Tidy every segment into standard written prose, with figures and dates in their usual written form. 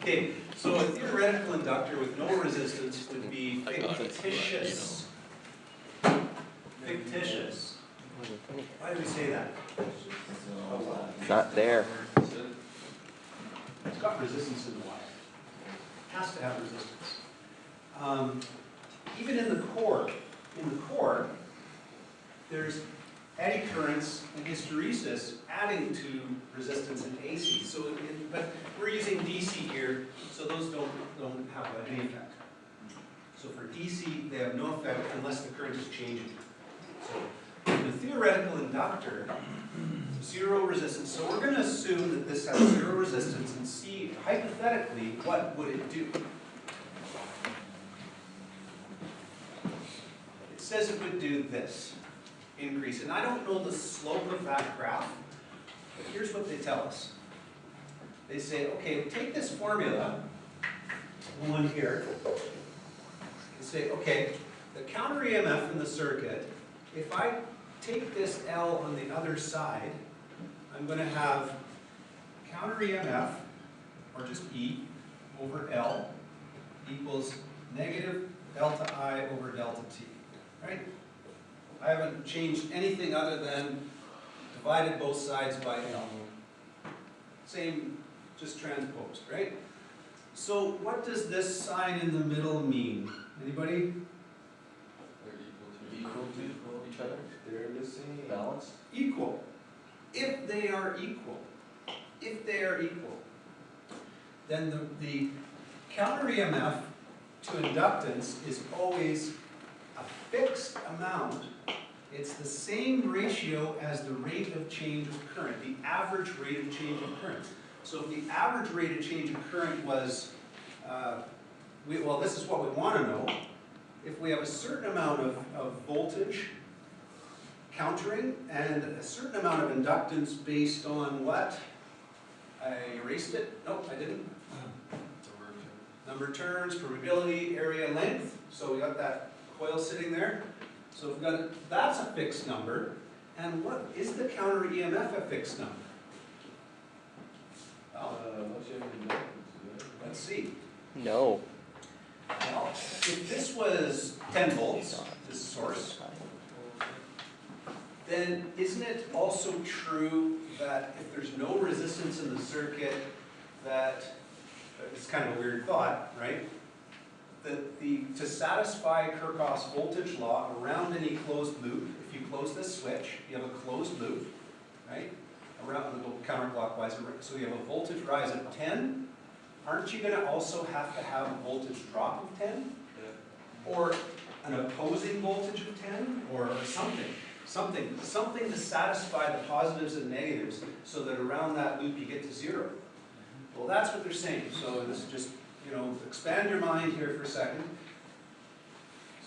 Okay, so a theoretical inductor with no resistance would be fictitious. Fictitious. Why do we say that? It's not there. It's got resistance in the wire. It has to have resistance. Even in the core, there's eddy currents and hysteresis adding to resistance in AC. So, but we're using DC here, so those don't have any effect. So for DC, they have no effect unless the current is changing. So in the theoretical inductor, zero resistance. So we're going to assume that this has zero resistance and see hypothetically what would it do. It says it would do this. Increase. And I don't know the slope of that graph, but here's what they tell us. They say, okay, take this formula, one here, and say, okay, the counter EMF in the circuit, if I take this L on the other side, I'm going to have counter EMF, or just E, over L equals negative delta I over delta T, right? I haven't changed anything other than divided both sides by L. Same, just transposed, right? So what does this sign in the middle mean? Anybody? They're equal to each other. They're the same. Balanced. Equal. If they are equal, then the counter EMF to inductance is always a fixed amount. It's the same ratio as the rate of change of current, the average rate of change of current. So if the average rate of change of current was, well, this is what we want to know. If we have a certain amount of voltage countering and a certain amount of inductance based on what? I erased it. Nope, I didn't. Number of turns, permeability, area, length. So we got that coil sitting there. So we've got that's a fixed number. And what is the counter EMF a fixed number? Well, let's see. No. Well, if this was 10 volts, this source, then isn't it also true that if there's no resistance in the circuit, that it's kind of a weird thought, right? That to satisfy Kirchhoff's voltage law around any closed loop, if you close this switch, you have a closed loop, right? Around, go counterclockwise, so you have a voltage rise of 10. Aren't you going to also have to have a voltage drop of 10? Yeah. Or an opposing voltage of 10? Or something to satisfy the positives and negatives so that around that loop you get to zero. Well, that's what they're saying. So this is just, expand your mind here for a second.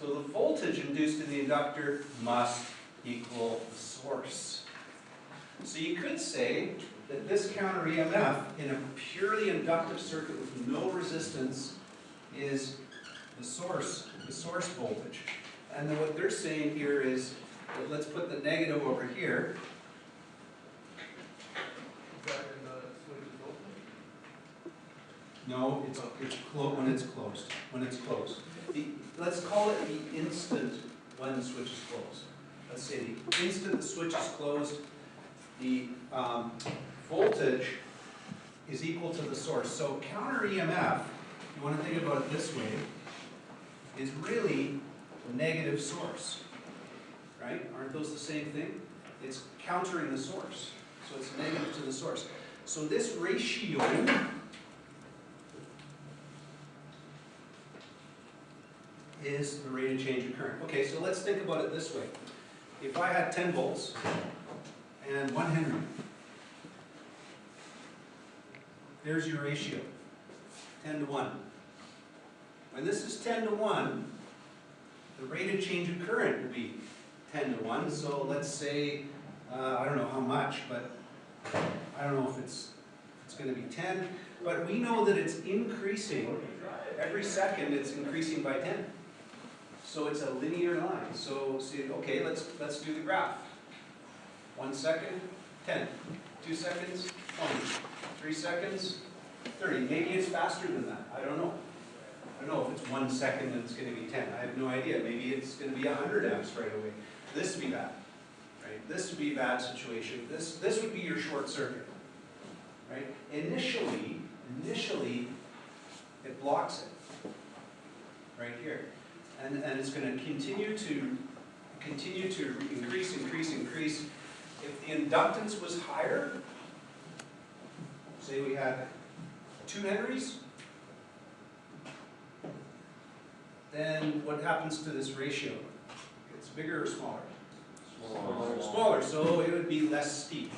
So the voltage induced in the inductor must equal the source. So you could say that this counter EMF in a purely inductive circuit with no resistance is the source voltage. And then what they're saying here is that let's put the negative over here. No, it's when it's closed. When it's closed. Let's call it the instant when the switch is closed. Let's say the instant the switch is closed, the voltage is equal to the source. So counter EMF, you want to think about it this way, is really a negative source. Right? Aren't those the same thing? It's countering the source. So it's negative to the source. So this ratio is the rate of change of current. Okay, so let's think about it this way. If I had 10 volts and 1 Henry, there's your ratio, 10 to 1. When this is 10 to 1, the rate of change of current would be 10 to 1. So let's say, I don't know how much, but I don't know if it's going to be 10. But we know that it's increasing. Every second it's increasing by 10. So it's a linear line. So see, okay, let's do the graph. 1 second, 10. 2 seconds, 20. 3 seconds, 30. Maybe it's faster than that. I don't know. I don't know if it's 1 second and it's going to be 10. I have no idea. Maybe it's going to be 100 amps right away. This would be bad. Right? This would be a bad situation. This would be your short circuit. Right? Initially, it blocks it. Right here. And it's going to continue to increase. If the inductance was higher, say we had 2 Henries, then what happens to this ratio? It's bigger or smaller? Smaller, so it would be less steep.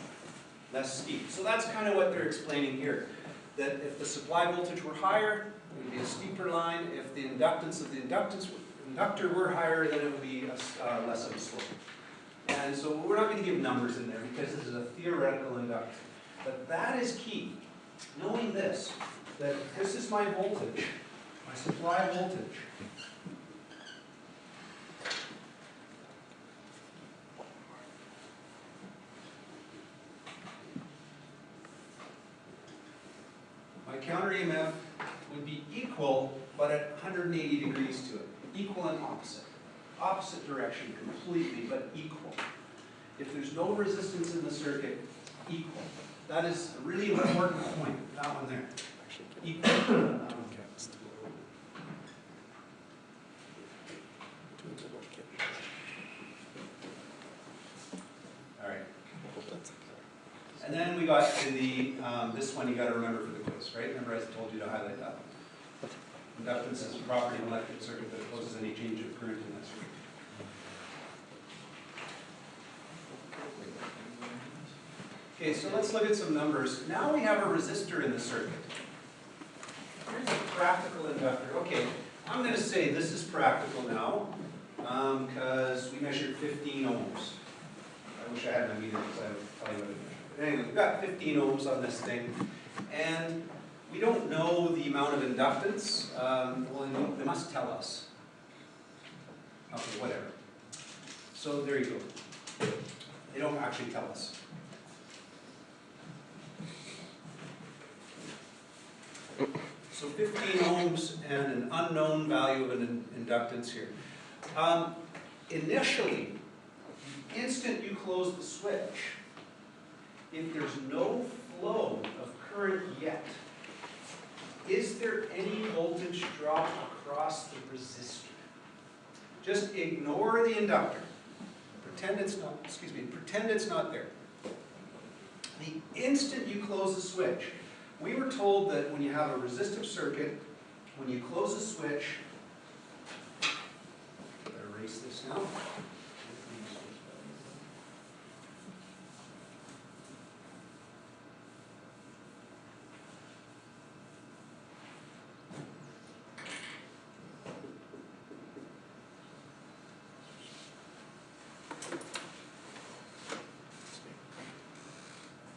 So that's kind of what they're explaining here. That if the supply voltage were higher, it would be a steeper line. If the inductance of the inductor were higher, then it would be less of a slope. And so we're not going to give numbers in there because this is a theoretical inductor. But that is key. Knowing this, that this is my voltage, my supply voltage. My counter EMF would be equal, but at 180 degrees to it. Equal and opposite. Opposite direction completely, but equal. If there's no resistance in the circuit, equal. That is a really important point, that one there. Equal. All right. And then we got to the, this one you got to remember for the quiz, right? Remember I told you to highlight that. Inductance is a property of an electric circuit that opposes any change of current in that circuit. Okay, so let's look at some numbers. Now we have a resistor in the circuit. Here's a practical inductor. Okay, I'm going to say this is practical now because we measured 15 ohms. I wish I had my meter because I would tell you what it measured. But anyway, we've got 15 ohms on this thing. And we don't know the amount of inductance. Well, they must tell us. Okay, whatever. So there you go. They don't actually tell us. So 15 ohms and an unknown value of an inductance here. Initially, the instant you close the switch, if there's no flow of current yet, is there any voltage drop across the resistor? Just ignore the inductor. Pretend it's not there. The instant you close the switch, we were told that when you have a resistive circuit, when you close the switch, I'll erase this now.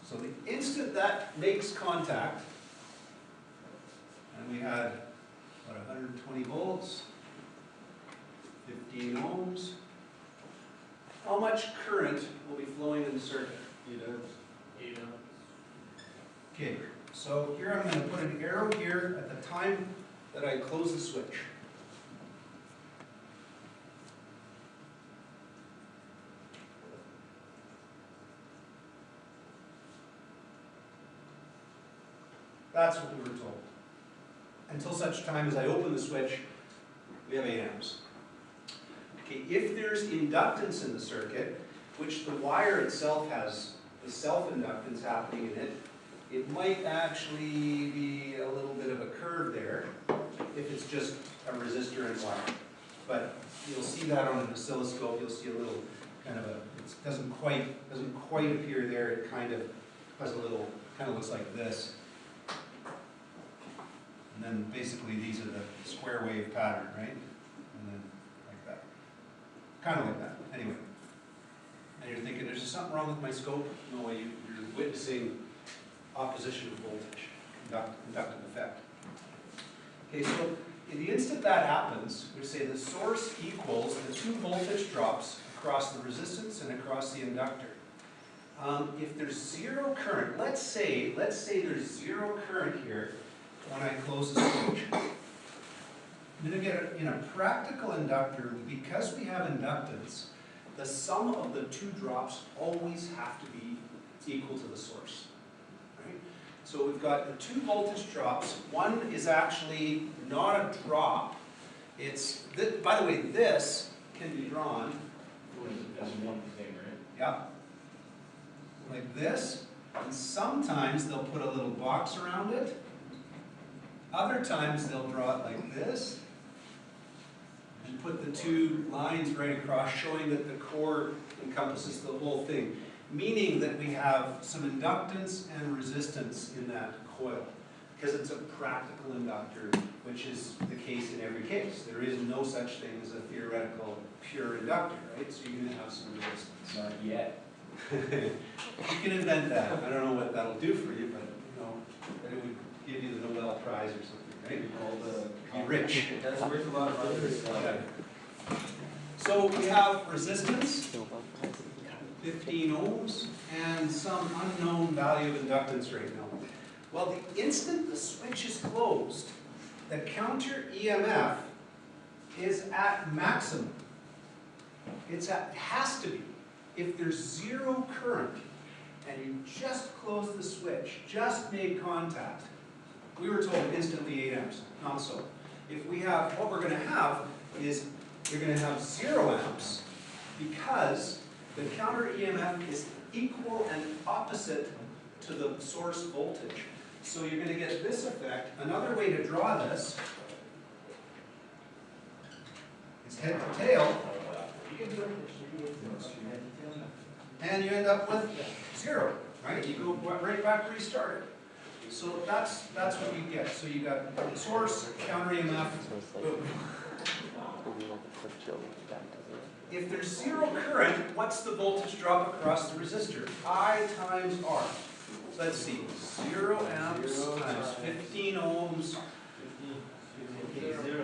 So the instant that makes contact, and we had, what, 120 volts, 15 ohms, how much current will be flowing in the circuit? 8 amps. Okay, so here I'm going to put an arrow here at the time that I close the switch. That's what we were told. Until such time as I open the switch, we have 8 amps. Okay, if there's inductance in the circuit, which the wire itself has the self-inductance happening in it, it might actually be a little bit of a curve there if it's just a resistor and wire. But you'll see that on an oscilloscope. You'll see a little kind of a, it doesn't quite appear there. It kind of has a little, kind of looks like this. And then basically these are the square wave pattern, right? And then like that. Kind of like that. Anyway. And you're thinking, there's something wrong with my scope? No, you're witnessing opposition of voltage, inductive effect. Okay, so in the instant that happens, we say the source equals the 2 voltage drops across the resistance and across the inductor. If there's zero current, let's say there's zero current here when I close the switch. I'm going to get in a practical inductor, because we have inductance, the sum of the two drops always have to be equal to the source. Right? So we've got the two voltage drops. One is actually not a drop. It's, by the way, this can be drawn. That's one thing, right? Yeah. Like this. And sometimes they'll put a little box around it. Other times they'll draw it like this. And put the two lines right across, showing that the core encompasses the whole thing. Meaning that we have some inductance and resistance in that coil. Because it's a practical inductor, which is the case in every case. There is no such thing as a theoretical pure inductor, right? So you're going to have some resistance. Not yet. You can invent that. I don't know what that'll do for you, but you know, that it would give you the Nobel Prize or something, right? All the Be rich. That's worth a lot of money. Okay. So we have resistance, 15 ohms, and some unknown value of inductance right now. Well, the instant the switch is closed, the counter EMF is at maximum. It has to be. If there's zero current and you just close the switch, just made contact, we were told instantly 8 amps. Not so. If we have, what we're going to have is you're going to have 0 amps because the counter EMF is equal and opposite to the source voltage. So you're going to get this effect. Another way to draw this is head to tail. And you end up with 0, right? You go right back where you started. So that's what you get. So you got source, counter EMF, boom. If there's 0 current, what's the voltage drop across the resistor? I times R. Let's see, 0 amps times 15 ohms.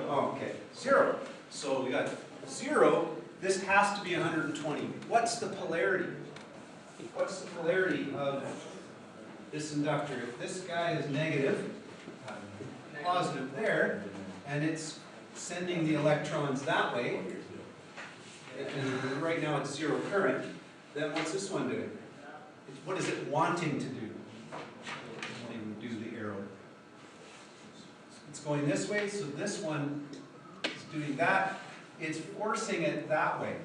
Oh, okay, 0. So we got 0. This has to be 120. What's the polarity? What's the polarity of this inductor? If this guy is negative, positive there, and it's sending the electrons that way, and right now it's 0 current, then what's this one doing? What is it wanting to do? I won't even do the arrow. It's going this way, so this one is doing that. It's forcing it that way.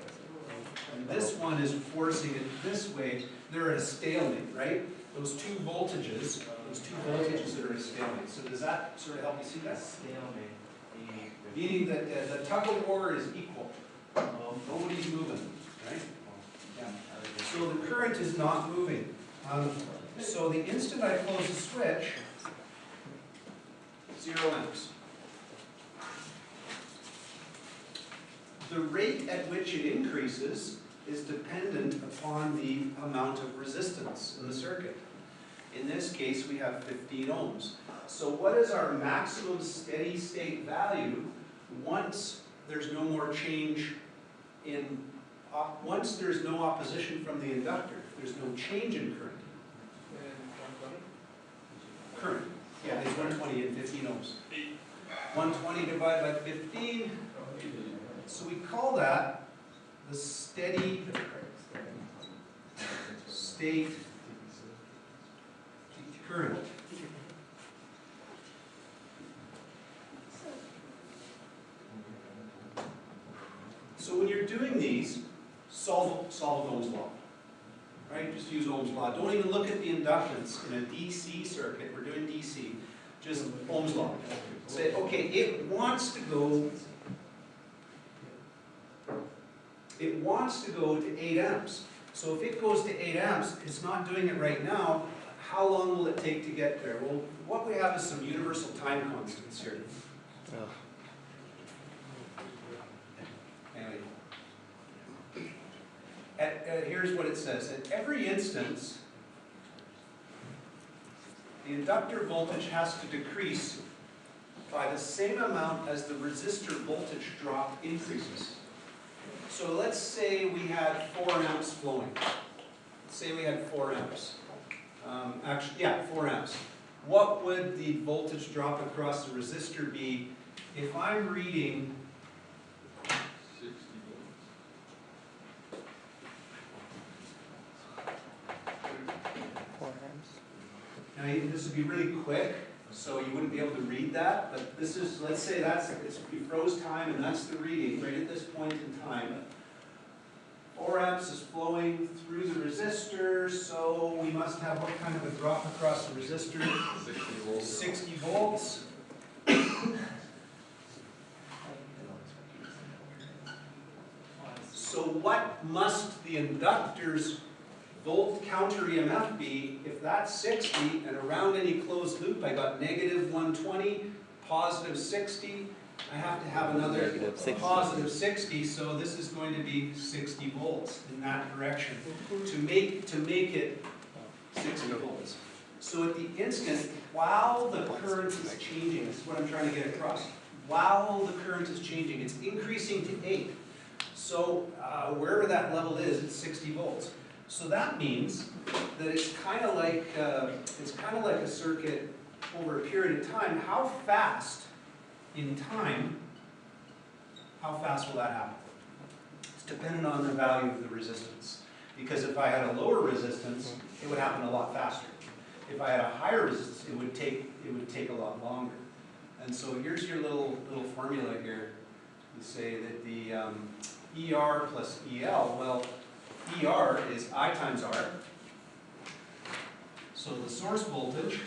And this one is forcing it this way. They're at a stalemate, right? Those two voltages that are at a stalemate. So does that sort of help you see that? Stalemate. Meaning that the tug of war is equal. Nobody's moving, right? Yeah. So the current is not moving. So the instant I close the switch, 0 amps. The rate at which it increases is dependent upon the amount of resistance in the circuit. In this case, we have 15 ohms. So what is our maximum steady state value once there's no more change in, once there's no opposition from the inductor, there's no change in current? Current, yeah, it's 120 and 15 ohms. 120 divided by 15, so we call that the steady state current. So when you're doing these, solve Ohm's law, right? Just use Ohm's law. Don't even look at the inductance in a DC circuit. We're doing DC. Just Ohm's law. Say, okay, it wants to go to 8 amps. So if it goes to 8 amps, it's not doing it right now. How long will it take to get there? Well, what we have is some universal time constants here. Anyway. Here's what it says. At every instance, the inductor voltage has to decrease by the same amount as the resistor voltage drop increases. So let's say we had 4 amps flowing. say we had 4 amps. Actually, yeah, 4 amps. What would the voltage drop across the resistor be if I'm reading 60 Now, this would be really quick, so you wouldn't be able to read that, but this is, let's say you froze time and that's the reading right at this point in time. 4 amps is flowing through the resistor, so we must have what kind of a drop across the resistor? 60 volts. 60 volts. So what must the inductor's volt counter EMF be if that's 60 and around any closed loop I got negative 120, positive 60, I have to have another Negative 60. positive 60, so this is going to be 60 volts in that direction to make it 60 volts. So at the instant, while the current is changing, this is what I'm trying to get across, while the current is changing, it's increasing to 8. So wherever that level is, it's 60 volts. So that means that it's kind of like a circuit over a period of time. How fast in time? How fast will that happen? It's dependent on the value of the resistance. Because if I had a lower resistance, it would happen a lot faster. If I had a higher resistance, it would take a lot longer. And so here's your little formula here. You say that the ER plus EL, well, ER is I times R. So the source voltage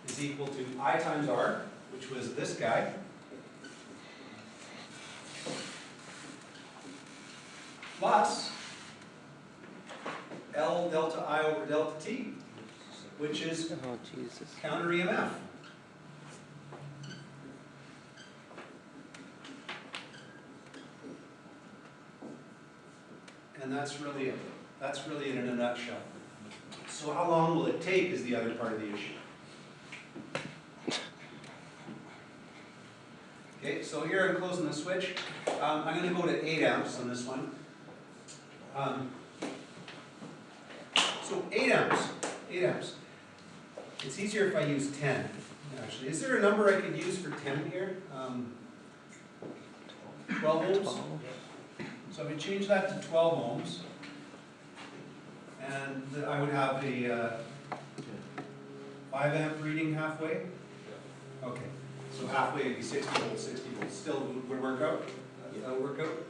is equal to I times R, which was this guy, plus L delta I over delta T, which is Oh, Jesus. counter EMF. And that's really it. That's really it in a nutshell. So how long will it take is the other part of the issue. Okay, so here I'm closing the switch. I'm going to go to 8 amps on this one. So 8 amps. 8 amps. It's easier if I use 10, actually. Is there a number I could use for 10 here? 12 ohms? So if we change that to 12 ohms, and I would have a 5 amp reading halfway. Okay, so halfway would be 60 volts, 60 volts. Still would work out? That would work out?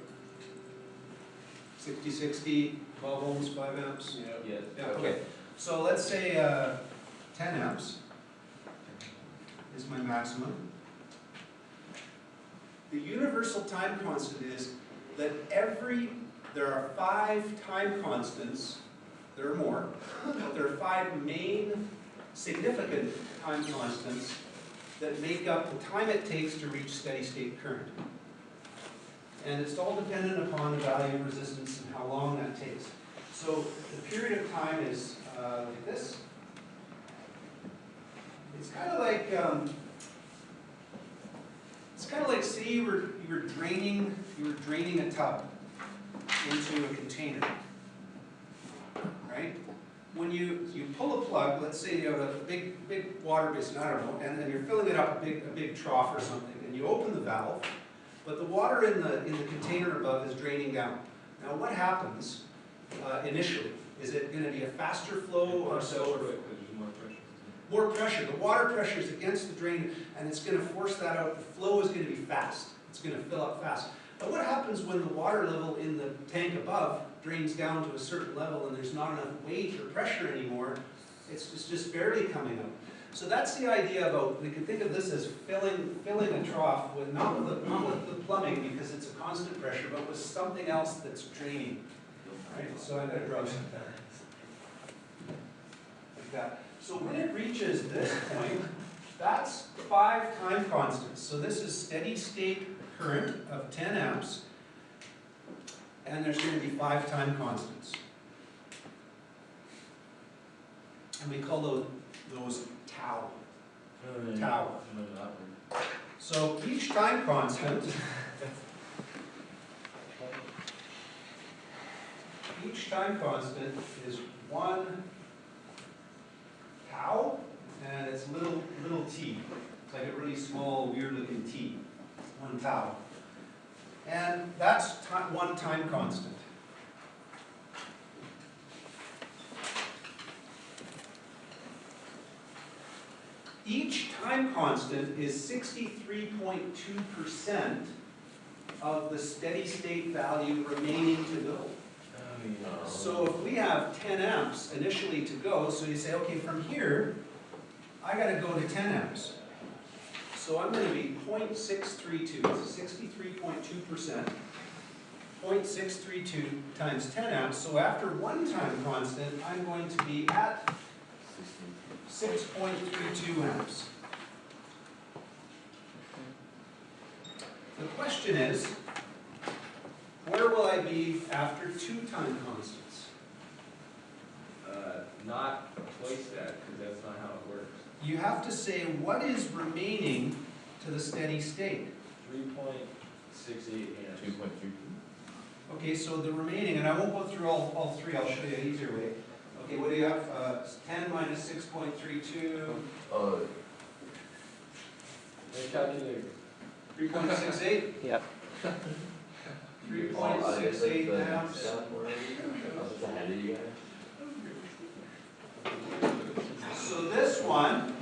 60, 60, 12 ohms, 5 amps? Yeah. Yeah, okay. So let's say 10 amps is my maximum. The universal time constant is that there are 5 time constants, there are more, but there are 5 main significant time constants that make up the time it takes to reach steady state current. And it's all dependent upon the value of resistance and how long that takes. So the period of time is like this. It's kind of like say you were draining a tub into a container, right? When you pull a plug, let's say you have a big water basin, I don't know, and then you're filling it up a big trough or something, and you open the valve, but the water in the container above is draining down. Now what happens initially? Is it going to be a faster flow or slower flow? More pressure. The water pressure is against the drain, and it's going to force that out. The flow is going to be fast. It's going to fill up fast. But what happens when the water level in the tank above drains down to a certain level and there's not enough weight or pressure anymore? It's just barely coming out. So that's the idea about, we can think of this as filling a trough with not with the plumbing because it's a constant pressure, but with something else that's draining. Right? So I'm going to draw some like that. So when it reaches this point, that's 5 time constants. So this is steady state current of 10 amps, and there's going to be 5 time constants. And we call those tau. Tau. So each time constant time constant is 1 tau, and it's little t. It's like a really small, weird-looking t, 1 tau. And that's one time constant. Each time constant is 63.2% of the steady state value remaining to go. So if we have 10 amps initially to go, so you say, okay, from here, I gotta go to 10 amps. So I'm gonna be 0.632, it's 63.2%, 0.632 times 10 amps. So after one time constant, I'm going to be at 6.32 amps. The question is, where will I be after 2 time constants? Not twice that, because that's not how it works. You have to say what is remaining to the steady state. 3.68 amps. 2.3. Okay, so the remaining, and I won't go through all three, I'll show you an easier way. Okay, what do you have? 10 minus 6.32. Calculator. 3.68? Yep. 3.68 amps. I was ahead of you guys. So this one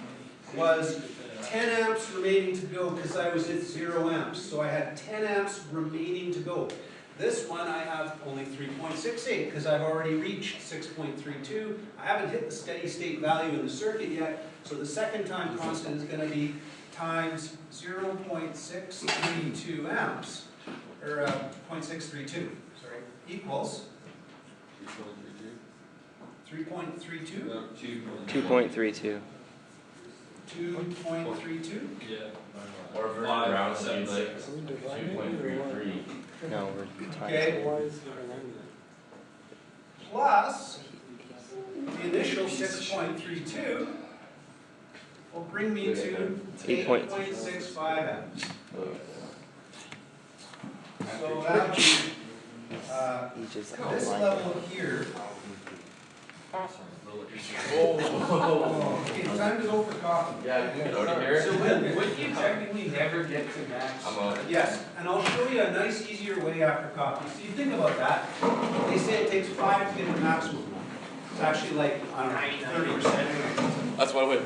was 10 amps remaining to go because I was at 0 amps. So I had 10 amps remaining to go. This one I have only 3.68 because I've already reached 6.32. I haven't hit the steady state value in the circuit yet. So the second time constant is going to be times 0.632 amps, or 0.632, sorry, equals 3.32? 2.32. 2.32? Yeah. Or if we're Five, around, seven, it'd be like six. 2.33. No, we're Okay. times. Plus the initial 6.32 will bring me to 8.65 amps. So that would be Each is this outlined. level here. Okay, time to go for coffee. Yeah, you can already hear So it. would you technically never get to max? I'm on. Yes, and I'll show you a nice, easier way after coffee. So you think about that. They say it takes 5 to get to maximum. It's actually like, I don't know, 30%. That's what I went.